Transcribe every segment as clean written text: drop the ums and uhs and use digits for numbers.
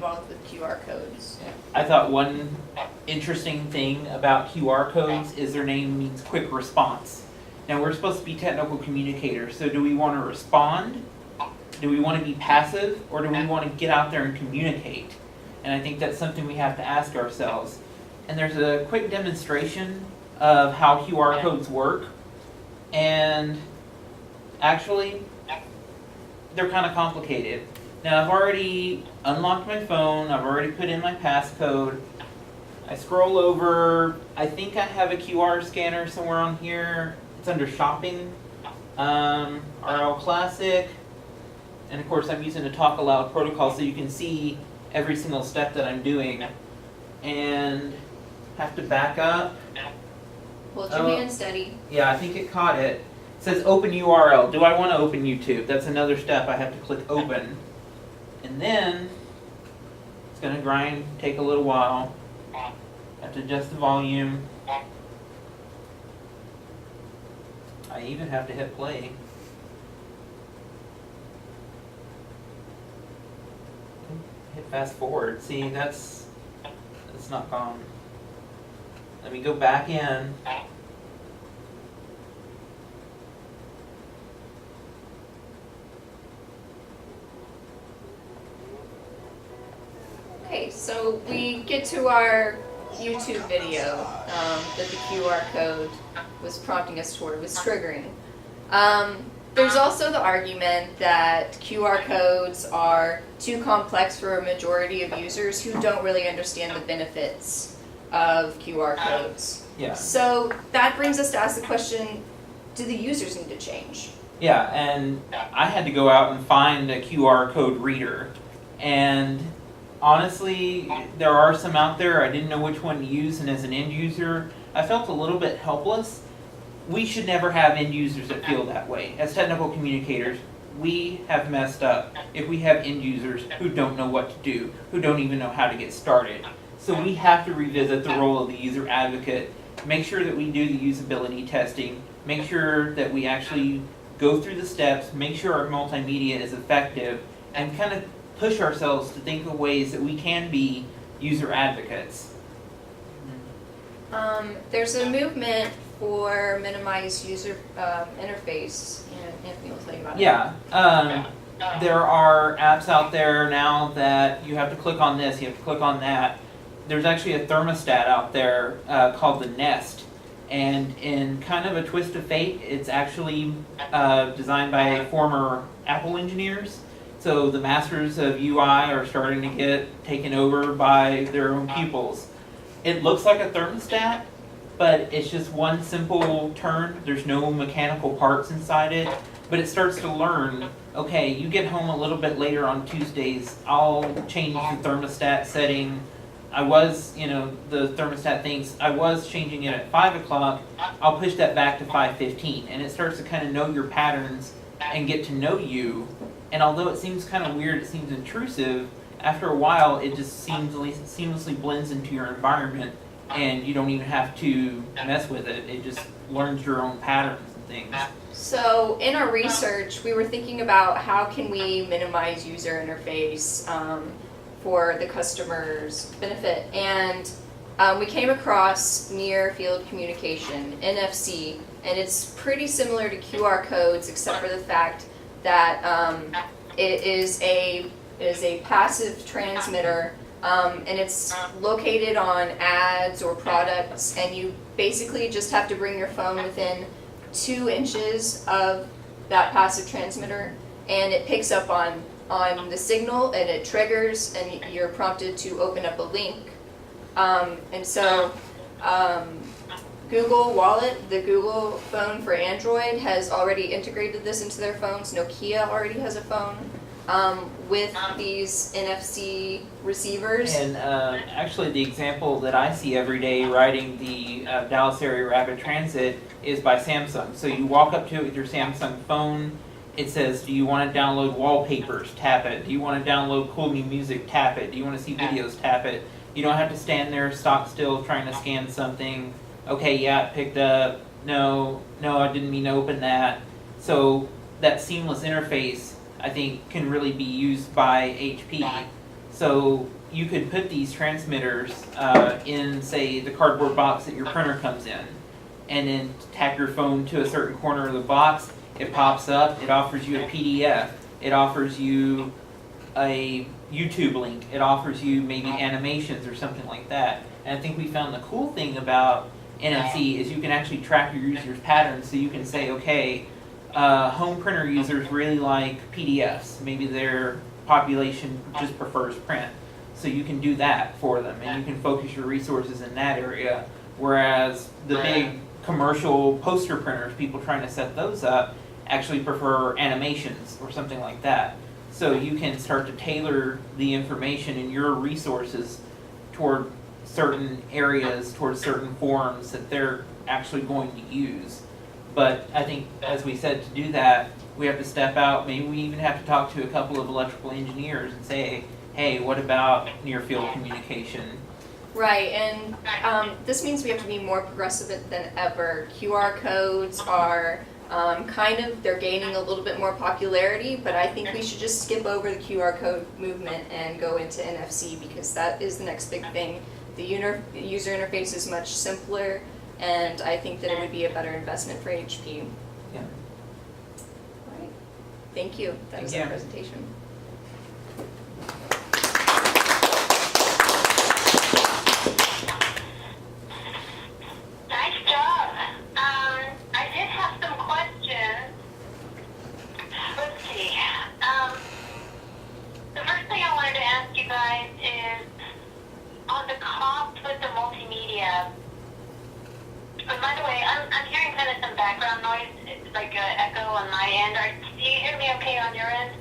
involved with QR codes. I thought one interesting thing about QR codes is their name means quick response. Now we're supposed to be technical communicators, so do we want to respond? Do we want to be passive, or do we want to get out there and communicate? And I think that's something we have to ask ourselves. And there's a quick demonstration of how QR codes work, and actually, they're kind of complicated. Now I've already unlocked my phone, I've already put in my passcode. I scroll over, I think I have a QR scanner somewhere on here. It's under shopping, RL Classic, and of course I'm using a talk aloud protocol so you can see every single step that I'm doing. And have to back up. Hold your hand steady. Yeah, I think it caught it. It says open URL. Do I want to open YouTube? That's another step. I have to click open. And then it's going to grind, take a little while. Have to adjust the volume. I even have to hit play. Hit fast forward. See, that's not gone. Let me go back in. Okay, so we get to our YouTube video that the QR code was prompting us toward, was triggering. There's also the argument that QR codes are too complex for a majority of users who don't really understand the benefits of QR codes. Yeah. So that brings us to ask the question, do the users need to change? Yeah, and I had to go out and find a QR code reader. And honestly, there are some out there. I didn't know which one to use, and as an end user, I felt a little bit helpless. We should never have end users that feel that way. As technical communicators, we have messed up if we have end users who don't know what to do, who don't even know how to get started. So we have to revisit the role of the user advocate, make sure that we do the usability testing, make sure that we actually go through the steps, make sure our multimedia is effective, and kind of push ourselves to think of ways that we can be user advocates. There's a movement for minimized user interface, and Anthony will tell you about it. Yeah, there are apps out there now that you have to click on this, you have to click on that. There's actually a thermostat out there called the Nest, and in kind of a twist of fate, it's actually designed by former Apple engineers. So the masters of UI are starting to get taken over by their own pupils. It looks like a thermostat, but it's just one simple turn. There's no mechanical parts inside it, but it starts to learn, okay, you get home a little bit later on Tuesdays, I'll change the thermostat setting. I was, the thermostat thinks I was changing it at 5 o'clock, I'll push that back to 5:15. And it starts to kind of know your patterns and get to know you. And although it seems kind of weird, it seems intrusive, after a while it just seamlessly blends into your environment and you don't even have to mess with it. It just learns your own patterns and things. So in our research, we were thinking about how can we minimize user interface for the customer's benefit. And we came across Near Field Communication, NFC, and it's pretty similar to QR codes except for the fact that it is a passive transmitter, and it's located on ads or products, and you basically just have to bring your phone within 2 inches of that passive transmitter, and it picks up on the signal, and it triggers, and you're prompted to open up a link. And so Google Wallet, the Google phone for Android, has already integrated this into their phones. Nokia already has a phone with these NFC receivers. And actually the example that I see every day riding the Dallas area rapid transit is by Samsung. So you walk up to it with your Samsung phone, it says, do you want to download wallpapers? Tap it. Do you want to download cool new music? Tap it. Do you want to see videos? Tap it. You don't have to stand there stock still trying to scan something. Okay, yeah, it picked up. No, I didn't mean to open that. So that seamless interface, I think, can really be used by HP. So you could put these transmitters in, say, the cardboard box that your printer comes in, and then tap your phone to a certain corner of the box. It pops up. It offers you a PDF. It offers you a YouTube link. It offers you maybe animations or something like that. And I think we found the cool thing about NFC is you can actually track your users' patterns. So you can say, okay, home printer users really like PDFs. Maybe their population just prefers print. So you can do that for them, and you can focus your resources in that area. Whereas the big commercial poster printers, people trying to set those up, actually prefer animations or something like that. So you can start to tailor the information in your resources toward certain areas, towards certain forums that they're actually going to use. But I think, as we said, to do that, we have to step out. Maybe we even have to talk to a couple of electrical engineers and say, hey, what about near field communication? Right, and this means we have to be more progressive than ever. QR codes are they're gaining a little bit more popularity, but I think we should just skip over the QR code movement and go into NFC, because that is the next big thing. The user interface is much simpler, and I think that it would be a better investment for HP. Yeah. All right. Thank you. That was our presentation. Nice job. I did have some questions. Let's see. The first thing I wanted to ask you guys is on the cost with the multimedia. And by the way, I'm hearing kind of some background noise. It's like an echo on my end. Do you hear me okay on your end?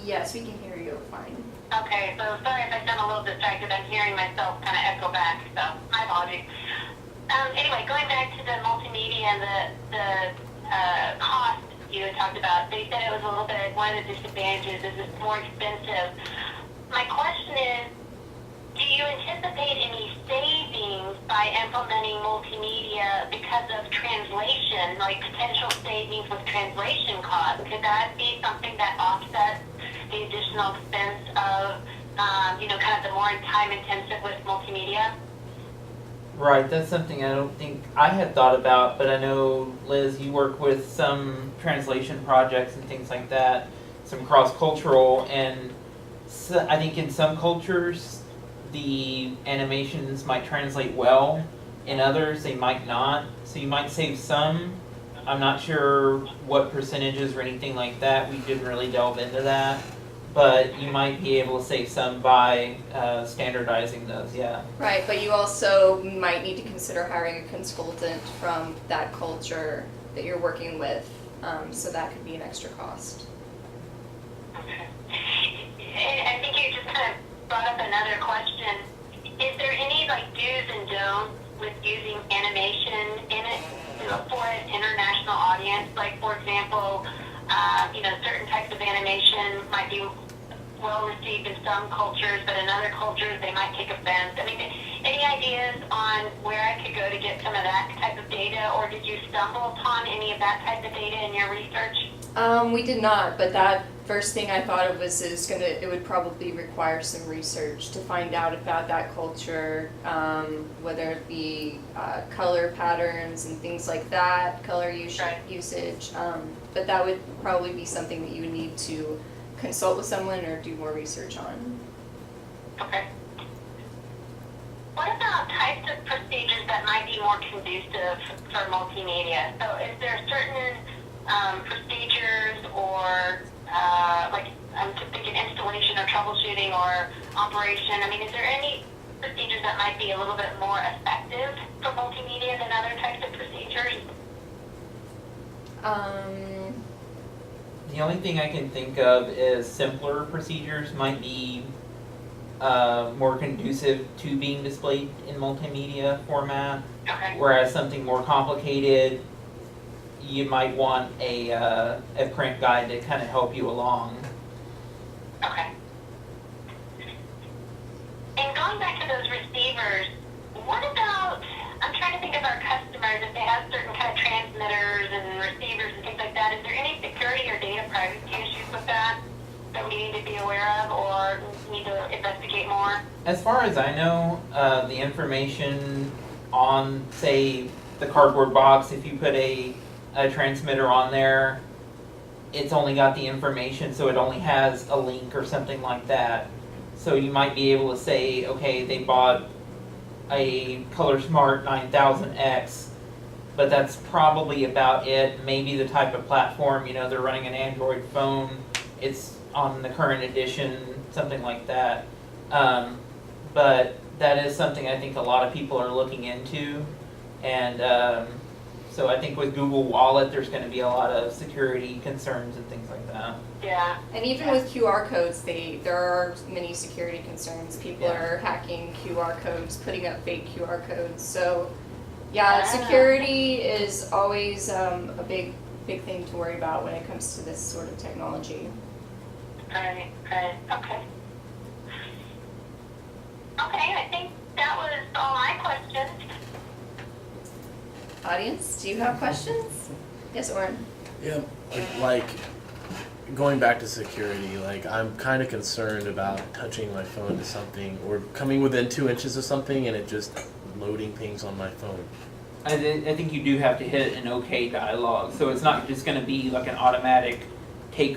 Yes, we can hear you fine. Okay, so sorry if I sound a little distracted. I'm hearing myself kind of echo back, so my apologies. Anyway, going back to the multimedia and the cost you had talked about, they said it was a little bit, one of the disadvantages is it's more expensive. My question is, do you anticipate any savings by implementing multimedia because of translation, like potential savings with translation costs? Could that be something that offsets the additional expense of, kind of the more time-intensive with multimedia? Right, that's something I don't think I had thought about, but I know, Liz, you work with some translation projects and things like that, some cross-cultural, and so I think in some cultures, the animations might translate well. In others, they might not. So you might save some. I'm not sure what percentages or anything like that. We didn't really delve into that. But you might be able to save some by standardizing those, yeah. Right, but you also might need to consider hiring a consultant from that culture that you're working with, so that could be an extra cost. Okay. And I think you just kind of brought up another question. Is there any do's and don'ts with using animation in it for an international audience? Like, for example, certain types of animation might be well received in some cultures, but in other cultures they might take offense. I mean, any ideas on where I could go to get some of that type of data, or did you stumble upon any of that type of data in your research? We did not, but that first thing I thought of it would probably require some research to find out about that culture, whether it be color patterns and things like that, color usage. But that would probably be something that you would need to consult with someone or do more research on. Okay. What about types of procedures that might be more conducive for multimedia? So is there certain procedures or I'm thinking installation or troubleshooting or operation? I mean, is there any procedures that might be a little bit more effective for multimedia than other types of procedures? The only thing I can think of is simpler procedures might be more conducive to being displayed in multimedia format. Okay. Whereas something more complicated, you might want a print guide to kind of help you along. Okay. And going back to those receivers, what about, I'm trying to think of our customers, if they have certain kind of transmitters and receivers and things like that, is there any security or data privacy issues with that? that we need to be aware of or need to investigate more? As far as I know, the information on, say, the cardboard box, if you put a transmitter on there, it's only got the information, so it only has a link or something like that. So you might be able to say, okay, they bought a Color Smart 9000X, but that's probably about it. Maybe the type of platform, you know, they're running an Android phone, it's on the current edition, something like that. But that is something I think a lot of people are looking into. And so I think with Google Wallet, there's going to be a lot of security concerns and things like that. Yeah. And even with QR codes, there are many security concerns. People Yeah. are hacking QR codes, putting up fake QR codes. So, yeah, Ah. security is always a big thing to worry about when it comes to this sort of technology. Right, right, okay. Okay, I think that was all my questions. Audience, do you have questions? Yes, Oren. Yeah, like going back to security, like I'm kind of concerned about touching my phone to something or coming within 2 inches of something and it just loading things on my phone. I think you do have to hit an OK dialog, so it's not just going to be like an automatic take